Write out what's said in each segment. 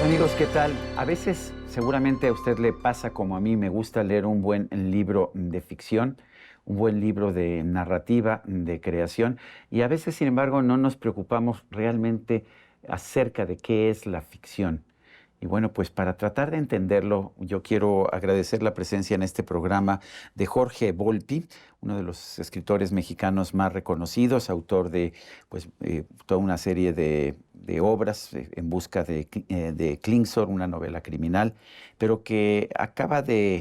Amigos, ¿qué tal? A veces seguramente a usted le pasa como a mí, me gusta leer un buen libro de ficción, un buen libro de narrativa, de creación, y a veces, sin embargo, no nos preocupamos realmente acerca de qué es la ficción. Y bueno, pues para tratar de entenderlo, yo quiero agradecer la presencia en este programa de Jorge Volpi, uno de los escritores mexicanos más reconocidos, autor de toda una serie de obras en busca de Klingsor, una novela criminal, pero que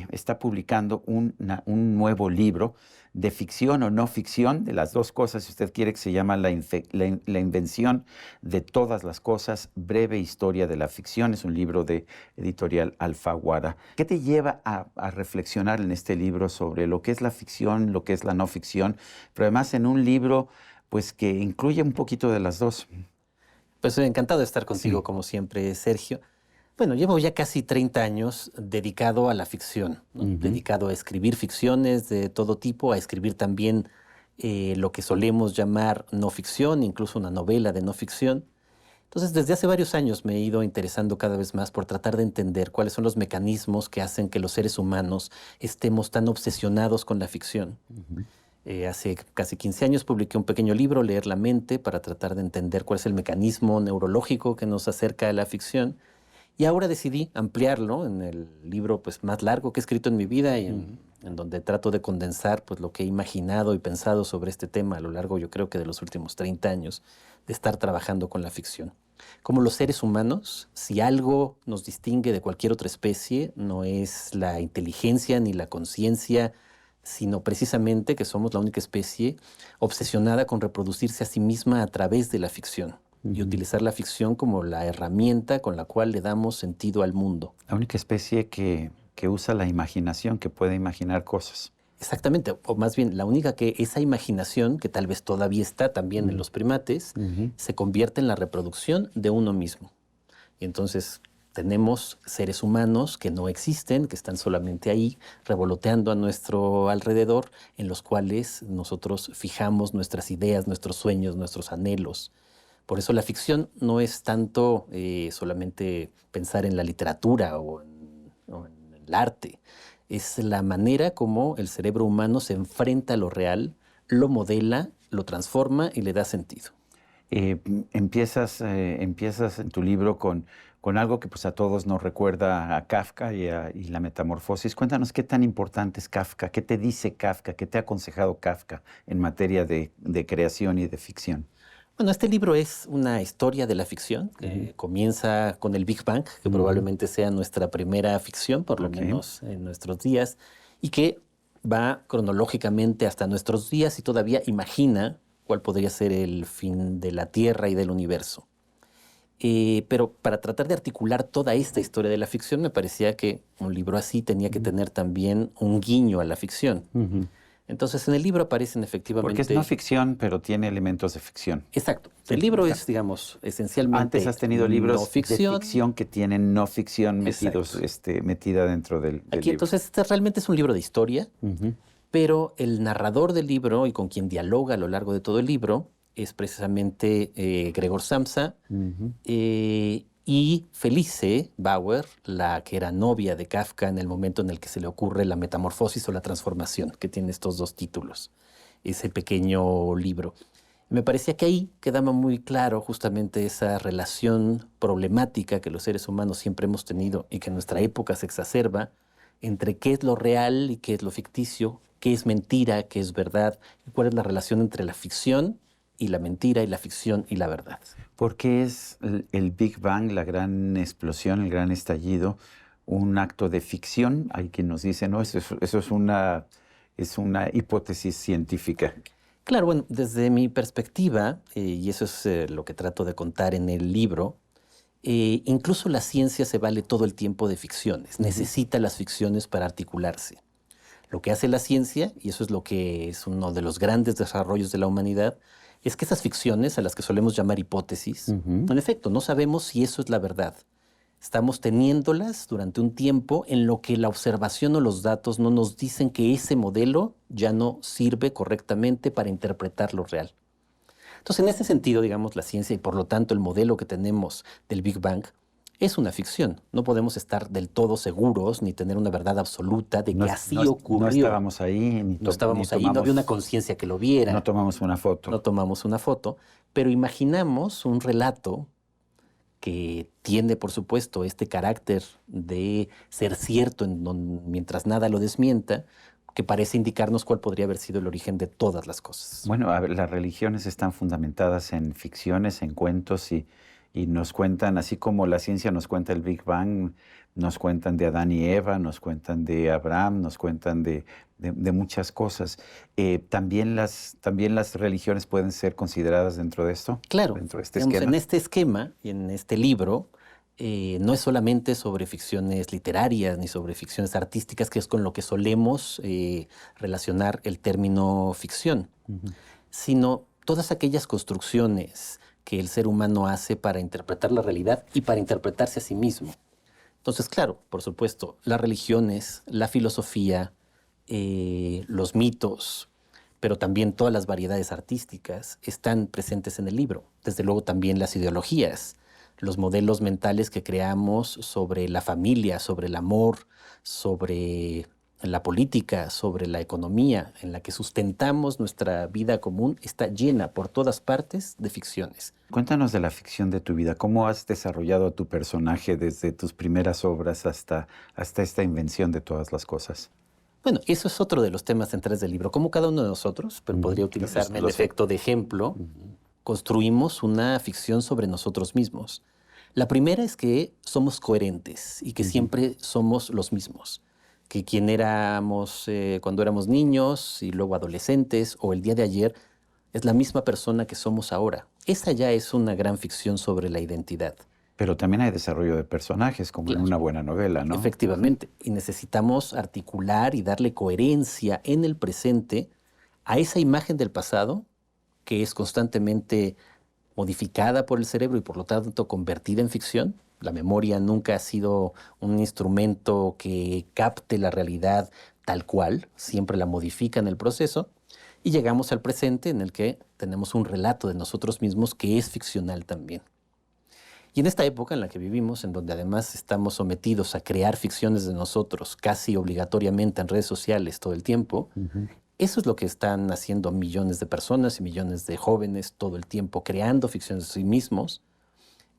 está publicando un nuevo libro de ficción o no ficción, de las dos cosas, si usted quiere, que se llama La invención de todas las cosas, breve historia de la ficción. Es un libro de editorial Alfaguara. ¿Qué te lleva a reflexionar en este libro sobre lo que es la ficción, lo que es la no ficción, pero además en un libro pues que incluye un poquito de las dos? Pues encantado de estar contigo, Sí. como siempre, Sergio. Bueno, llevo ya casi 30 años dedicado a la ficción, ¿no? Dedicado a escribir ficciones de todo tipo, a escribir también lo que solemos llamar no ficción, incluso una novela de no ficción. Entonces, desde hace varios años me he ido interesando cada vez más por tratar de entender cuáles son los mecanismos que hacen que los seres humanos estemos tan obsesionados con la ficción. Hace casi 15 años publiqué un pequeño libro, Leer la mente, para tratar de entender cuál es el mecanismo neurológico que nos acerca a la ficción. Y ahora decidí ampliarlo en el libro pues, más largo que he escrito en mi vida y en donde trato de condensar pues, lo que he imaginado y pensado sobre este tema a lo largo, yo creo que de los últimos 30 años de estar trabajando con la ficción. Como los seres humanos, si algo nos distingue de cualquier otra especie, no es la inteligencia ni la conciencia, sino precisamente que somos la única especie obsesionada con reproducirse a sí misma a través de la ficción y utilizar la ficción como la herramienta con la cual le damos sentido al mundo. La única especie que usa la imaginación, que puede imaginar cosas. Exactamente, o más bien la única que esa imaginación, que tal vez todavía está también en los primates, se convierte en la reproducción de uno mismo. Y entonces tenemos seres humanos que no existen, que están solamente ahí, revoloteando a nuestro alrededor, en los cuales nosotros fijamos nuestras ideas, nuestros sueños, nuestros anhelos. Por eso la ficción no es tanto solamente pensar en la literatura o en el arte. Es la manera como el cerebro humano se enfrenta a lo real, lo modela, lo transforma y le da sentido. Empiezas en tu libro con algo que pues a todos nos recuerda a Kafka y la metamorfosis. Cuéntanos qué tan importante es Kafka, qué te dice Kafka, qué te ha aconsejado Kafka en materia de creación y de ficción. Bueno, este libro es una historia de la ficción que comienza con el Big Bang, que probablemente sea nuestra primera ficción, por lo menos en nuestros días, y que va cronológicamente hasta nuestros días y todavía imagina cuál podría ser el fin de la Tierra y del universo. Pero para tratar de articular toda esta historia de la ficción, me parecía que un libro así tenía que tener también un guiño a la ficción. Entonces, en el libro aparecen efectivamente... Porque es no ficción, pero tiene elementos de ficción. Exacto. El libro es, digamos, esencialmente Antes has tenido libros no ficción. de ficción que tienen no ficción metida dentro del Aquí, libro. entonces, este realmente es un libro de historia, pero el narrador del libro y con quien dialoga a lo largo de todo el libro es precisamente Gregor Samsa y Felice Bauer, la que era novia de Kafka en el momento en el que se le ocurre la metamorfosis o la transformación, que tiene estos dos títulos, ese pequeño libro. Me parecía que ahí quedaba muy claro justamente esa relación problemática que los seres humanos siempre hemos tenido y que en nuestra época se exacerba entre qué es lo real y qué es lo ficticio, qué es mentira, qué es verdad, y cuál es la relación entre la ficción y la mentira y la ficción y la verdad. ¿Por qué es el Big Bang, la gran explosión, el gran estallido, un acto de ficción? Hay quien nos dice, no, eso es una hipótesis científica. Claro, bueno, desde mi perspectiva, y eso es lo que trato de contar en el libro, incluso la ciencia se vale todo el tiempo de ficciones, necesita las ficciones para articularse. Lo que hace la ciencia, y eso es lo que es uno de los grandes desarrollos de la humanidad, es que esas ficciones, a las que solemos llamar hipótesis, en efecto, no sabemos si eso es la verdad. Estamos teniéndolas durante un tiempo en lo que la observación o los datos no nos dicen que ese modelo ya no sirve correctamente para interpretar lo real. Entonces, en ese sentido, digamos, la ciencia y por lo tanto el modelo que tenemos del Big Bang es una ficción. No podemos estar del todo seguros ni tener una verdad absoluta de que así ocurrió. No estábamos ahí, No estábamos ahí, no había una conciencia que lo viera. No tomamos una foto. No tomamos una foto, pero imaginamos un relato que tiene, por supuesto, este carácter de ser cierto mientras nada lo desmienta, que parece indicarnos cuál podría haber sido el origen de todas las cosas. Bueno, a ver, las religiones están fundamentadas en ficciones, en cuentos y nos cuentan, así como la ciencia nos cuenta el Big Bang, nos cuentan de Adán y Eva, nos cuentan de Abraham, nos cuentan de muchas cosas. ¿También las religiones pueden ser consideradas dentro de esto? Claro, dentro de este digamos, esquema. en este esquema y en este libro, no es solamente sobre ficciones literarias ni sobre ficciones artísticas, que es con lo que solemos relacionar el término ficción, sino todas aquellas construcciones que el ser humano hace para interpretar la realidad y para interpretarse a sí mismo. Entonces, claro, por supuesto, las religiones, la filosofía, los mitos, pero también todas las variedades artísticas están presentes en el libro. Desde luego también las ideologías, los modelos mentales que creamos sobre la familia, sobre el amor, sobre la política, sobre la economía, en la que sustentamos nuestra vida común, está llena por todas partes de ficciones. Cuéntanos de la ficción de tu vida. ¿Cómo has desarrollado a tu personaje desde tus primeras obras hasta esta invención de todas las cosas? Bueno, eso es otro de los temas centrales del libro. Como cada uno de nosotros, pero podría utilizarme el efecto de ejemplo, construimos una ficción sobre nosotros mismos. La primera es que somos coherentes y que siempre somos los mismos. Que quien éramos cuando éramos niños y luego adolescentes o el día de ayer es la misma persona que somos ahora. Esa ya es una gran ficción sobre la identidad. Pero también hay desarrollo de personajes, como en una buena novela, ¿no? Efectivamente. Y necesitamos articular y darle coherencia en el presente a esa imagen del pasado que es constantemente modificada por el cerebro y por lo tanto convertida en ficción. La memoria nunca ha sido un instrumento que capte la realidad tal cual, siempre la modifica en el proceso. Y llegamos al presente en el que tenemos un relato de nosotros mismos que es ficcional también. Y en esta época en la que vivimos, en donde además estamos sometidos a crear ficciones de nosotros casi obligatoriamente en redes sociales todo el tiempo, eso es lo que están haciendo millones de personas y millones de jóvenes todo el tiempo, creando ficciones de sí mismos,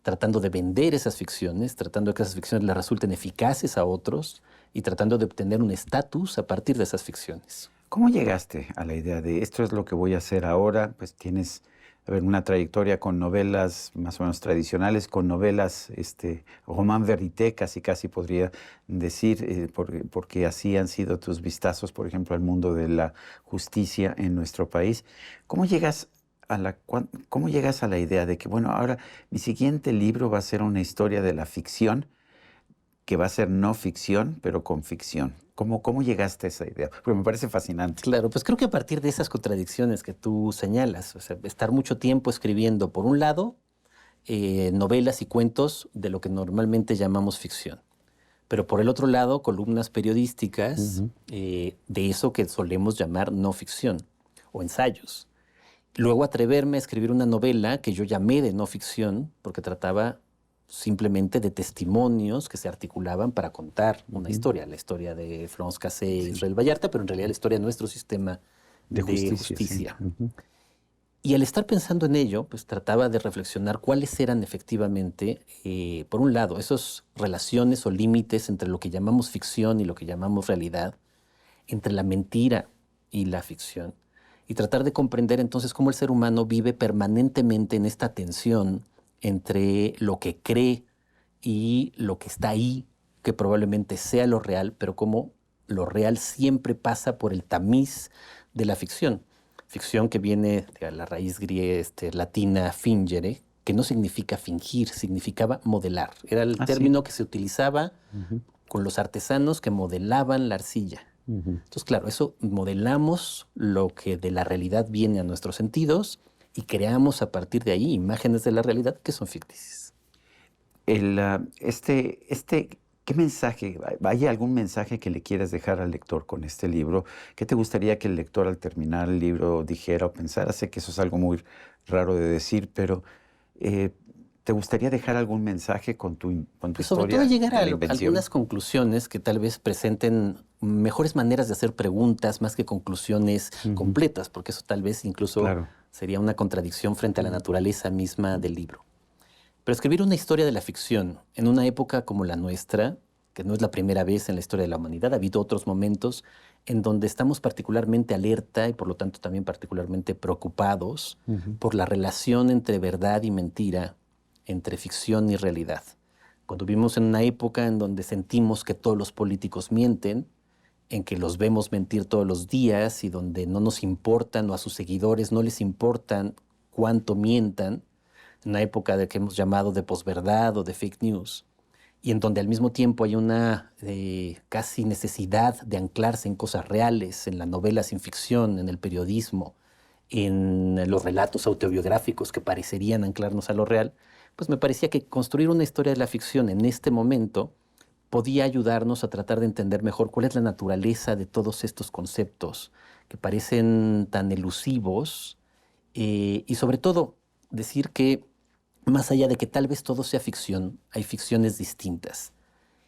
tratando de vender esas ficciones, tratando de que esas ficciones les resulten eficaces a otros y tratando de obtener un estatus a partir de esas ficciones. ¿Cómo llegaste a la idea de esto es lo que voy a hacer ahora? Pues tienes una trayectoria con novelas más o menos tradicionales, con novelas, roman verité, casi podría decir, porque así han sido tus vistazos, por ejemplo, al mundo de la justicia en nuestro país. ¿Cómo llegas a la idea de que, bueno, ahora mi siguiente libro va a ser una historia de la ficción, que va a ser no ficción, pero con ficción? ¿Cómo llegaste a esa idea? Porque me parece fascinante. Claro, pues creo que a partir de esas contradicciones que tú señalas, o sea, estar mucho tiempo escribiendo, por un lado, novelas y cuentos de lo que normalmente llamamos ficción, pero por el otro lado, columnas periodísticas de eso que solemos llamar no ficción o ensayos. Luego atreverme a escribir una novela que yo llamé de no ficción porque trataba simplemente de testimonios que se articulaban para contar una historia, la historia de Florence Cassé y Israel Vallarta, pero en realidad la historia de nuestro sistema de justicia. Sí. Y al estar pensando en ello, pues trataba de reflexionar cuáles eran efectivamente, por un lado, esas relaciones o límites entre lo que llamamos ficción y lo que llamamos realidad, entre la mentira y la ficción, y tratar de comprender entonces cómo el ser humano vive permanentemente en esta tensión entre lo que cree y lo que está ahí, que probablemente sea lo real, pero cómo lo real siempre pasa por el tamiz de la ficción. Ficción que viene de la raíz griega, latina fingere, que no significa fingir, significaba modelar. Era el término que se utilizaba con los artesanos que modelaban la arcilla. Entonces, claro, eso modelamos lo que de la realidad viene a nuestros sentidos y creamos a partir de ahí imágenes de la realidad que son ficticias. ¿Qué mensaje, hay algún mensaje que le quieras dejar al lector con este libro? ¿Qué te gustaría que el lector al terminar el libro dijera o pensara? Sé que eso es algo muy raro de decir, pero ¿Te gustaría dejar algún mensaje con tu Pues sobre todo historia llegar de a la invención? algunas conclusiones que tal vez presenten mejores maneras de hacer preguntas más que conclusiones completas, porque eso tal vez incluso Claro. sería una contradicción frente a la naturaleza misma del libro. Pero escribir una historia de la ficción en una época como la nuestra, que no es la primera vez en la historia de la humanidad, ha habido otros momentos en donde estamos particularmente alerta y por lo tanto también particularmente preocupados por la relación entre verdad y mentira, entre ficción y realidad. Cuando vivimos en una época en donde sentimos que todos los políticos mienten, en que los vemos mentir todos los días y donde no nos importan o a sus seguidores no les importan cuánto mientan, en una época de que hemos llamado de posverdad o de fake news, y en donde al mismo tiempo hay una casi necesidad de anclarse en cosas reales, en la novela sin ficción, en el periodismo, en los relatos autobiográficos que parecerían anclarnos a lo real, pues me parecía que construir una historia de la ficción en este momento podía ayudarnos a tratar de entender mejor cuál es la naturaleza de todos estos conceptos que parecen tan elusivos y sobre todo decir que más allá de que tal vez todo sea ficción, hay ficciones distintas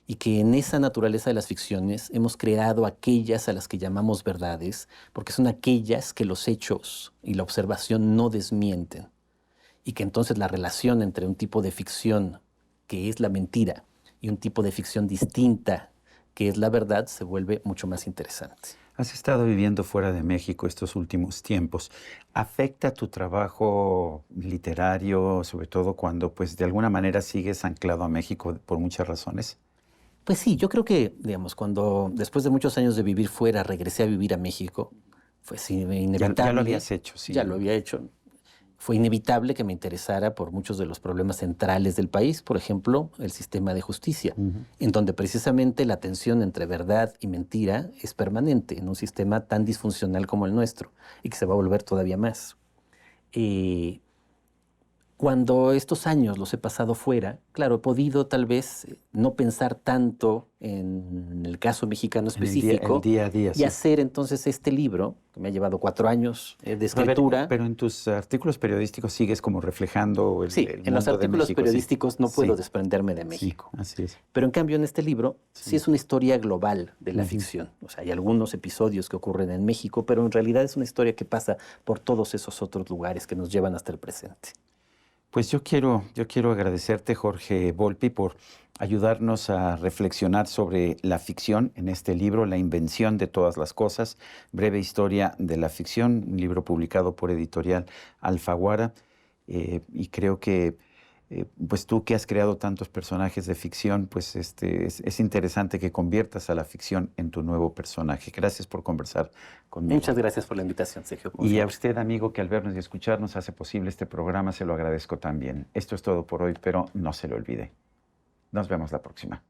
y que en esa naturaleza de las ficciones hemos creado aquellas a las que llamamos verdades, porque son aquellas que los hechos y la observación no desmienten, y que entonces la relación entre un tipo de ficción que es la mentira y un tipo de ficción distinta que es la verdad se vuelve mucho más interesante. Has estado viviendo fuera de México estos últimos tiempos. ¿Afecta tu trabajo literario, sobre todo cuando, pues, de alguna manera sigues anclado a México por muchas razones? Pues sí, yo creo que, digamos, cuando después de muchos años de vivir fuera, regresé a vivir a México, fue inevitable. Ya lo habías hecho, sí. Ya lo había hecho. Fue inevitable que me interesara por muchos de los problemas centrales del país, por ejemplo, el sistema de justicia, en donde precisamente la tensión entre verdad y mentira es permanente en un sistema tan disfuncional como el nuestro y que se va a volver todavía más. Cuando estos años los he pasado fuera, claro, he podido tal vez no pensar tanto en el caso mexicano específico el día a día, y sí. hacer entonces este libro, que me ha llevado 4 años de escritura. Pero en tus artículos periodísticos sigues como reflejando el Sí, mundo en los de artículos México, periodísticos no puedo Sí. desprenderme de Sí, México. así es. Pero en cambio en este libro sí es una historia global de la ficción. O sea, hay algunos episodios que ocurren en México, pero en realidad es una historia que pasa por todos esos otros lugares que nos llevan hasta el presente. Pues yo quiero agradecerte, Jorge Volpi, por ayudarnos a reflexionar sobre la ficción en este libro, La invención de todas las cosas, breve historia de la ficción, un libro publicado por Editorial Alfaguara. Y creo que pues tú que has creado tantos personajes de ficción, pues es interesante que conviertas a la ficción en tu nuevo personaje. Gracias por conversar conmigo. Muchas gracias por la invitación, Sergio. Y a usted, amigo, que al vernos y escucharnos hace posible este programa, se lo agradezco también. Esto es todo por hoy, pero no se lo olvide. Nos vemos la próxima.